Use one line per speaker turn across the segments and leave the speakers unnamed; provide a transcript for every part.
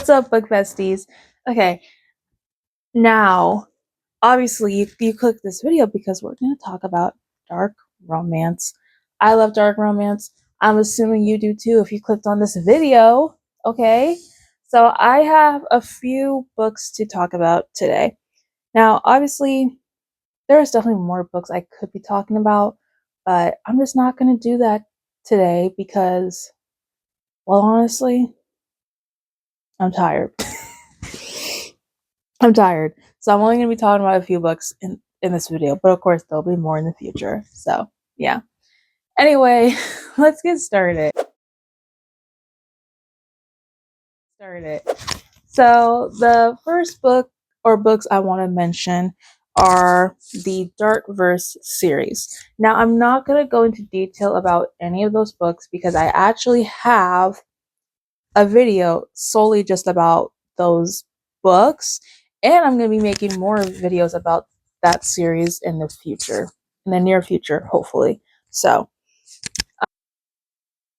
What's up, book besties? Okay, now, obviously, you clicked this video because we're going to talk about dark romance. I love dark romance. I'm assuming you do too if you clicked on this video, okay? So I have a few books to talk about today. Now, obviously, there's definitely more books I could be talking about, but I'm just not going to do that today because, well, honestly, I'm tired. I'm tired. So I'm only going to be talking about a few books in this video, but of course there'll be more in the future. So yeah. Anyway, let's get started. So the first book or books I want to mention are the Dark Verse series. Now I'm not going to go into detail about any of those books because I actually have a video solely just about those books, and I'm going to be making more videos about that series in the future, in the near future, hopefully. So,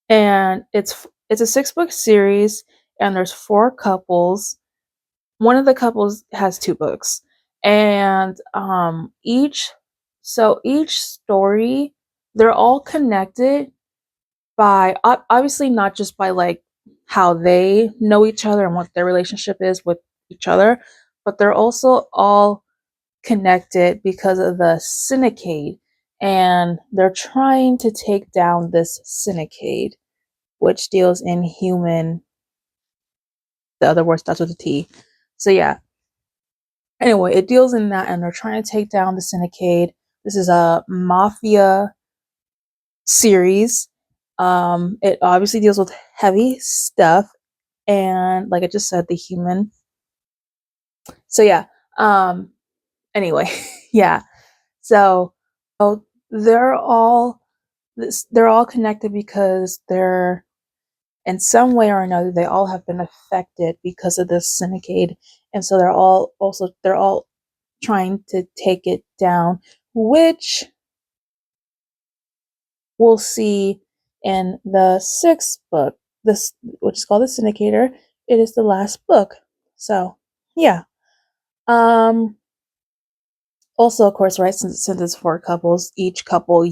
and it's a 6-book series, and there's 4 couples. One of the couples has 2 books, and each story, they're all connected by obviously not just by like how they know each other and what their relationship is with each other, but they're also all connected because of the syndicate, and they're trying to take down this syndicate, which deals in human. The other word starts with a T. So yeah. Anyway, it deals in that, and they're trying to take down the syndicate. This is a mafia series. It obviously deals with heavy stuff, and like I just said, the human. So yeah. Anyway, yeah. So they're all connected because they're, in some way or another, they all have been affected because of this syndicate, and so they're all trying to take it down, which we'll see in the 6th book, this which is called The Syndicator. It is the last book. So yeah. Also, of course, right, since it's 4 couples, each couple,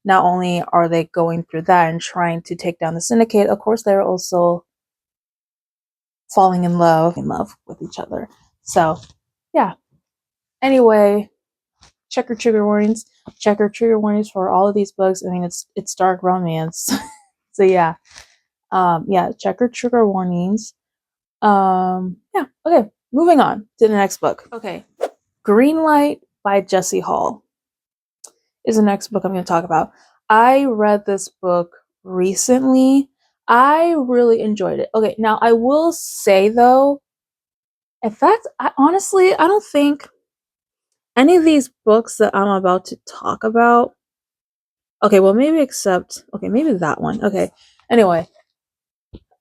not only are they going through that and trying to take down the syndicate, of course they're also falling in love with each other. So yeah. Anyway, check your trigger warnings. Check your trigger warnings for all of these books. I mean, it's dark romance. So yeah. Yeah, check your trigger warnings. Yeah, okay. Moving on to the next book. Okay. Green Light by Jescie Hall is the next book I'm going to talk about. I read this book recently. I really enjoyed it. Okay, now I will say though, in fact, I don't think any of these books that I'm about to talk about. Okay, well maybe that one. Okay. Anyway,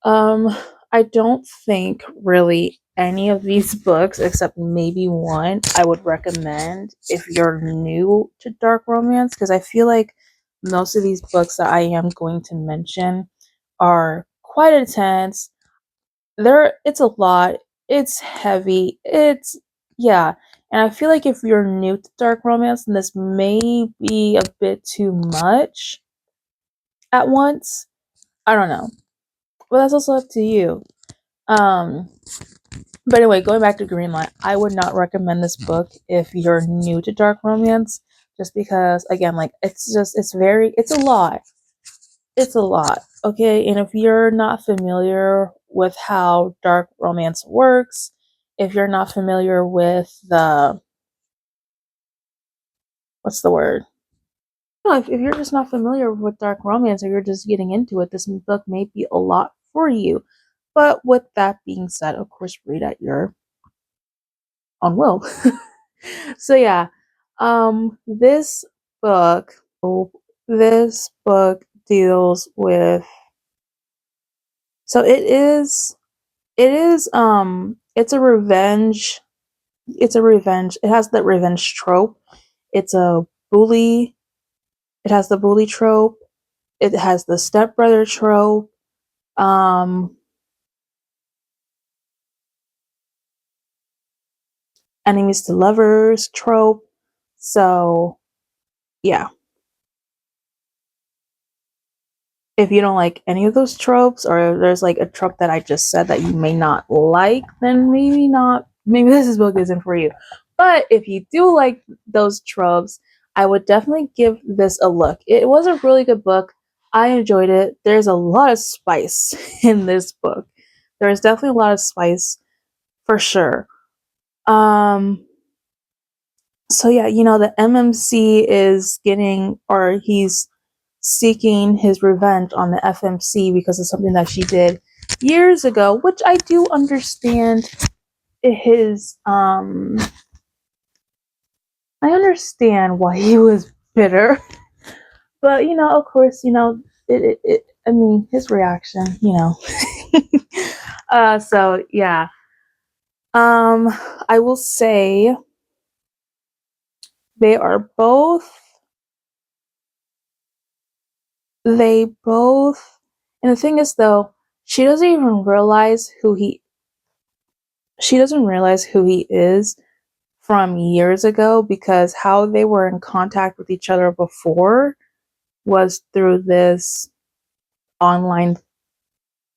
I don't think really any of these books, except maybe one, I would recommend if you're new to dark romance, because I feel like most of these books that I am going to mention are quite intense. It's a lot. It's heavy. Yeah. And I feel like if you're new to dark romance, then this may be a bit too much at once. I don't know. But that's also up to you. But anyway, going back to Green Light, I would not recommend this book if you're new to dark romance, just because, again, like, it's a lot. It's a lot, okay? And if you're not familiar with how dark romance works, if you're not familiar with what's the word? No, if you're just not familiar with dark romance, or you're just getting into it, this book may be a lot for you. But with that being said, of course, read at your own will. So yeah, this book, deals with. So it's a revenge. It has the revenge trope. It's a bully. It has the bully trope. It has the stepbrother trope. Um, enemies to lovers trope. So yeah, if you don't like any of those tropes, or there's like a trope that I just said that you may not like, then maybe not. Maybe this book isn't for you. But if you do like those tropes, I would definitely give this a look. It was a really good book. I enjoyed it. There's a lot of spice in this book. There's definitely a lot of spice for sure. So yeah, the MMC is getting, or he's seeking his revenge on the FMC because of something that she did years ago, which I do understand his I understand why he was bitter. But of course, I mean, his reaction, so yeah. I will say they are both they both and the thing is though, she doesn't even realize she doesn't realize who he is from years ago, because how they were in contact with each other before was through this online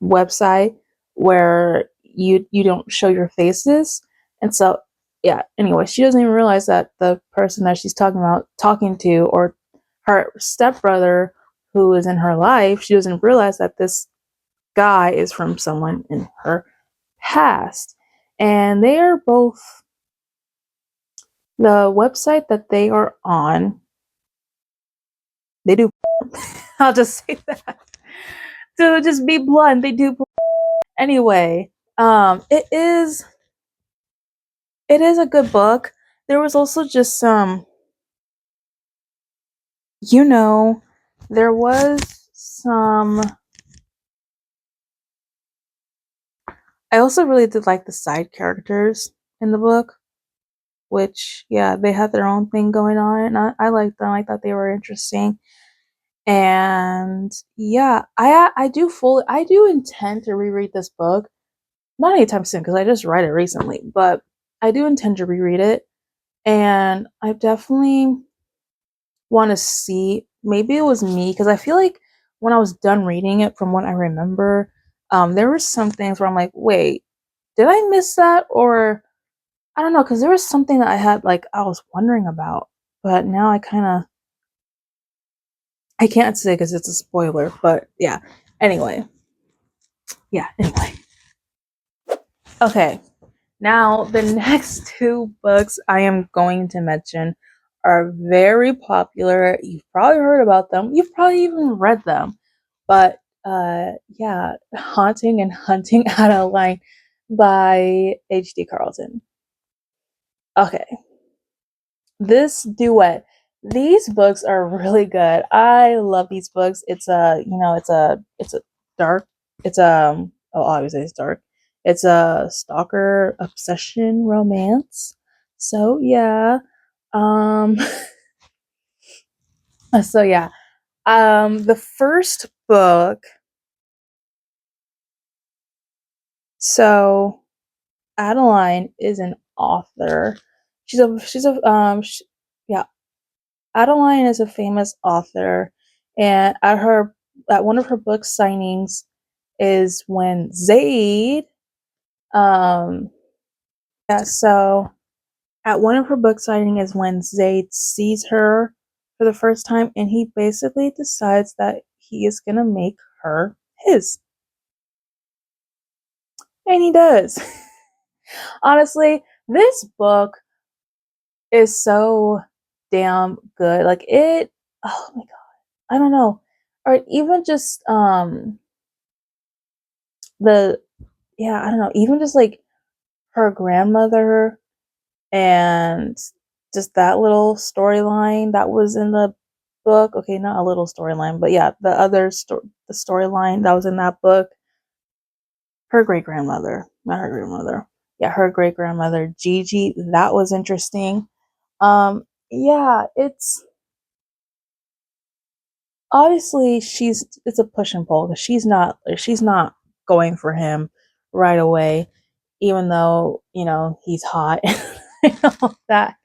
website where you don't show your faces. And so yeah, anyway, she doesn't even realize that the person that she's talking to, or her stepbrother who is in her life, she doesn't realize that this guy is from someone in her past. And they are both, the website that they are on, they do. I'll just say that. To just be blunt, they do. Anyway, it is a good book. There was also just some, there was some. I also really did like the side characters in the book, which, yeah, they had their own thing going on, and I liked them. I thought they were interesting. And yeah, I do intend to reread this book. Not anytime soon, because I just read it recently, but I do intend to reread it. And I definitely want to see, maybe it was me, because I feel like when I was done reading it, from what I remember, there were some things where I'm like, wait, did I miss that? Or I don't know, because there was something that I was wondering about, but now I can't say because it's a spoiler, but yeah. Anyway. Okay. Now, the next two books I am going to mention are very popular. You've probably heard about them. You've probably even read them. But yeah, Haunting and Hunting Adeline by H.D. Carlton. Okay. This duet. These books are really good. I love these books. It's a dark, obviously it's dark. It's a stalker obsession romance. So yeah. Um so yeah. The first book, so Adeline is an author. Yeah, Adeline is a famous author, and at one of her book signings is when Zaid, yeah, so at one of her book signings is when Zaid sees her for the first time, and he basically decides that he is gonna make her his, and he does. Honestly, this book is so damn good. Like it, oh my god, I don't know, or even just the yeah, I don't know, even just like her grandmother, and just that little storyline that was in the book. Okay, not a little storyline, but yeah, the storyline that was in that book. Her great grandmother, not her grandmother. Yeah, her great grandmother, Gigi. That was interesting. Yeah, it's obviously it's a push and pull, because she's not going for him right away, even though he's hot. I know that.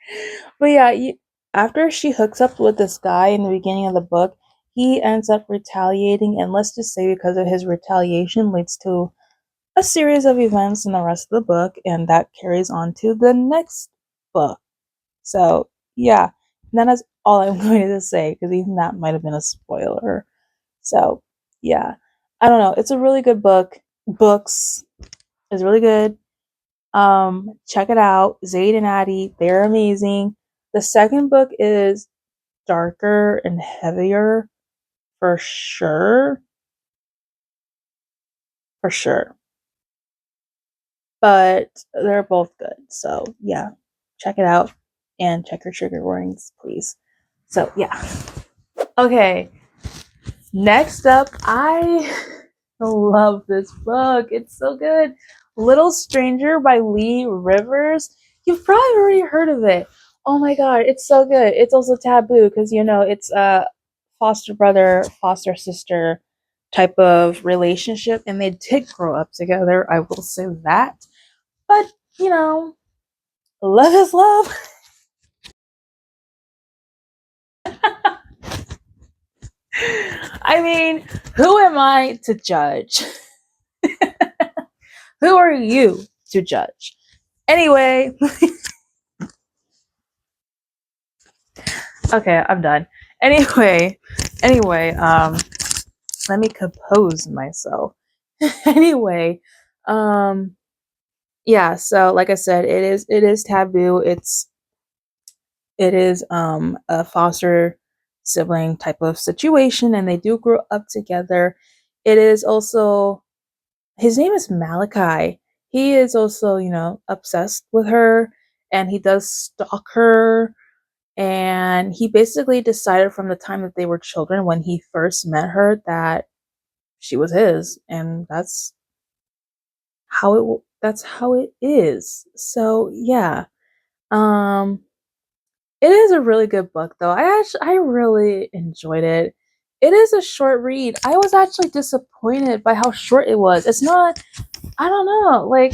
But yeah, after she hooks up with this guy in the beginning of the book, he ends up retaliating, and let's just say because of his retaliation leads to a series of events in the rest of the book, and that carries on to the next book. So yeah, that is all I'm going to say, because even that might have been a spoiler. So yeah, I don't know. It's a really good book. Books is really good. Check it out. Zaid and Addie, they're amazing. The second book is darker and heavier for sure. For sure. But they're both good. So yeah, check it out and check your trigger warnings, please. So yeah. Okay. Next up, I love this book. It's so good. Little Stranger by Leigh Rivers. You've probably already heard of it. Oh my god, it's so good. It's also taboo because it's a foster brother, foster sister type of relationship, and they did grow up together. I will say that. But, love is love. I mean, who am I to judge? Who are you to judge? Anyway, okay, I'm done. Anyway, let me compose myself. Anyway, um, yeah, so like I said, it is taboo. It is a foster sibling type of situation, and they do grow up together. It is also, his name is Malachi. He is also, obsessed with her, and he does stalk her. And he basically decided from the time that they were children, when he first met her, that she was his, and that's how it is. So yeah, um, it is a really good book, though. I really enjoyed it. It is a short read. I was actually disappointed by how short it was. It's not. I don't know. Like,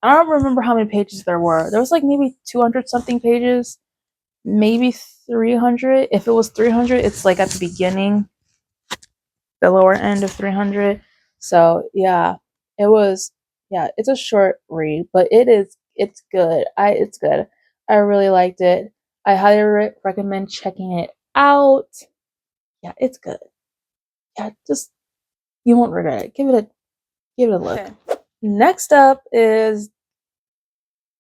I don't remember how many pages there were. There was like maybe 200 something pages, maybe 300. If it was 300, it's like at the beginning, the lower end of 300. So yeah, it was. Yeah, it's a short read, but it's good. It's good. I really liked it. I highly recommend checking it out. Yeah, it's good. Yeah, just, you won't regret it. Give it a look. Okay. Next up is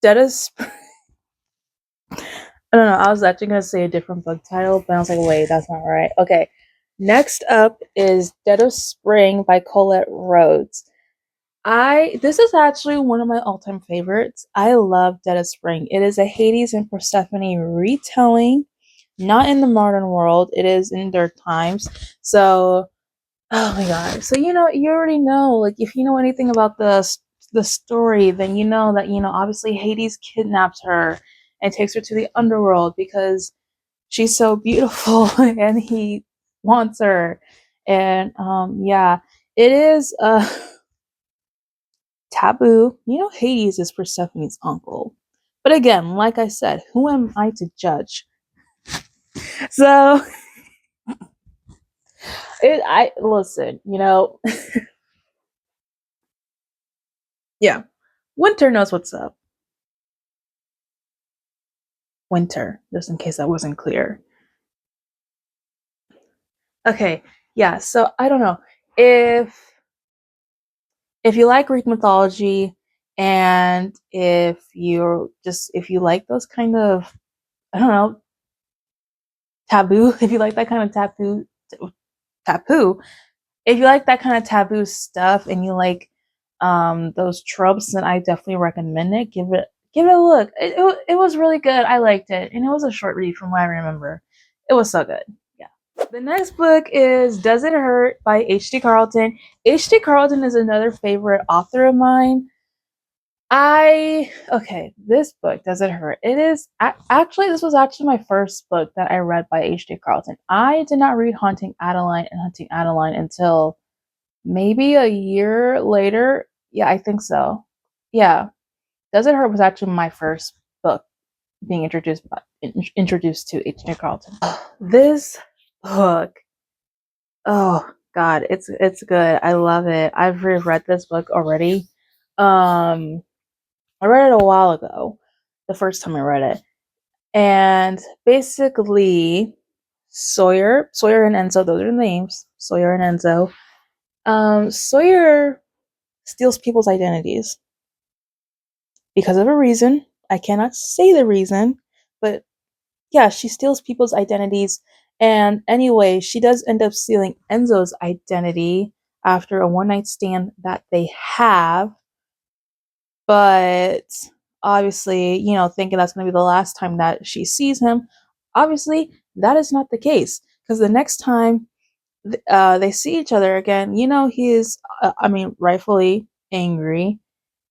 Dead of Spring. I don't know. I was actually gonna say a different book title, but I was like, wait, that's not right. Okay. Next up is Dead of Spring by Collette Rhodes. This is actually one of my all-time favorites. I love Dead of Spring. It is a Hades and Persephone retelling, not in the modern world. It is in their times. So, oh my god. So you already know, like, if you know anything about the story, then you know that obviously Hades kidnaps her and takes her to the underworld because she's so beautiful and he wants her. And yeah, it is taboo. Hades is Persephone's uncle. But again, like I said, who am I to judge? So I listen, yeah. Winter knows what's up. Winter, just in case that wasn't clear. Okay, yeah, so I don't know. If you like Greek mythology, and if you like those kind of, I don't know, taboo, if you like that kind of taboo, if you like that kind of taboo stuff, and you like those tropes, then I definitely recommend it. Give it a look. It was really good. I liked it, and it was a short read from what I remember. It was so good. Yeah. The next book is Does It Hurt by H.D. Carlton. H.D. Carlton is another favorite author of mine. Okay, this book, Does It Hurt? It is actually, this was actually my first book that I read by H.D. Carlton. I did not read Haunting Adeline and Hunting Adeline until maybe a year later. Yeah, I think so. Yeah, Does It Hurt was actually my first book being introduced to H.J. Carlton. This book, oh God, it's good. I love it. I've reread this book already. I read it a while ago, the first time I read it, and basically Sawyer and Enzo, those are the names. Sawyer and Enzo. Sawyer steals people's identities because of a reason. I cannot say the reason, but yeah, she steals people's identities. And anyway, she does end up stealing Enzo's identity after a one night stand that they have. But obviously, thinking that's going to be the last time that she sees him, obviously, that is not the case. Because the next time they see each other again, he's, rightfully angry.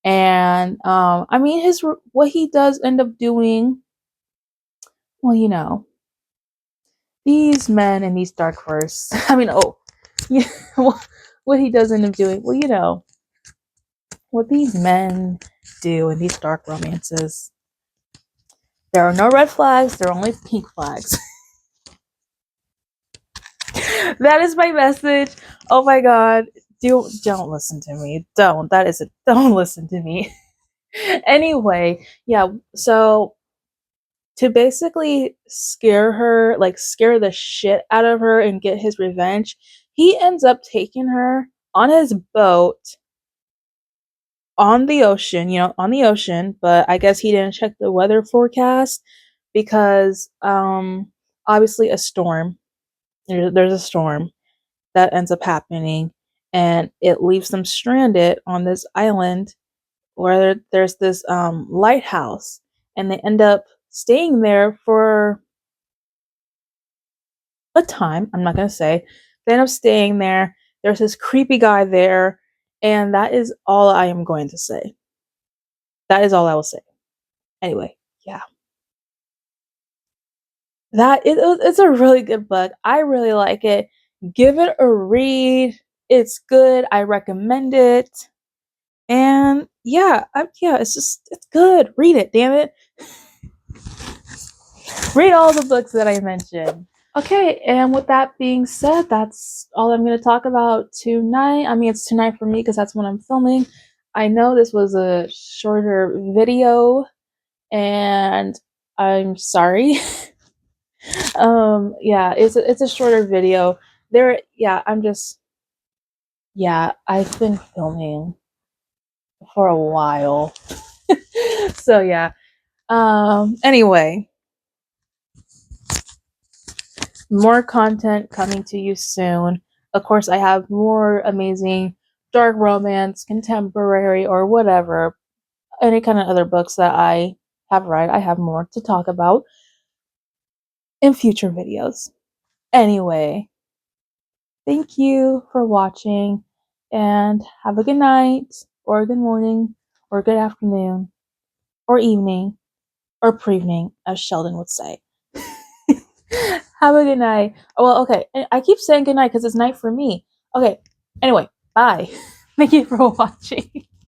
And, what he does end up doing, well, these men in these dark forests, yeah, what he does end up doing, what these men do in these dark romances. There are no red flags, there are only pink flags. That is my message. Oh my God. Don't listen to me. Don't listen to me. Anyway, yeah, so to basically scare the shit out of her and get his revenge, he ends up taking her on his boat on the ocean, but I guess he didn't check the weather forecast because obviously a storm. There's a storm that ends up happening, and it leaves them stranded on this island where there's this lighthouse, and they end up staying there for a time. I'm not gonna say. They end up staying there. There's this creepy guy there, and that is all I am going to say. That is all I will say. Anyway, yeah. It's a really good book. I really like it. Give it a read. It's good. I recommend it. And yeah, it's good. Read it, damn it. Read all the books that I mentioned. Okay, and with that being said, that's all I'm going to talk about tonight. It's tonight for me because that's when I'm filming. I know this was a shorter video, and I'm sorry. It's a shorter video. I've been filming for a while. So yeah. Anyway, more content coming to you soon. Of course, I have more amazing dark romance, contemporary, or whatever, any kind of other books that I have read. I have more to talk about in future videos. Anyway, thank you for watching, and have a good night, or good morning, or good afternoon, or evening, or pre-evening, as Sheldon would say. Have a good night. Oh, well, okay. I keep saying good night because it's night for me. Okay. Anyway, bye. Thank you for watching.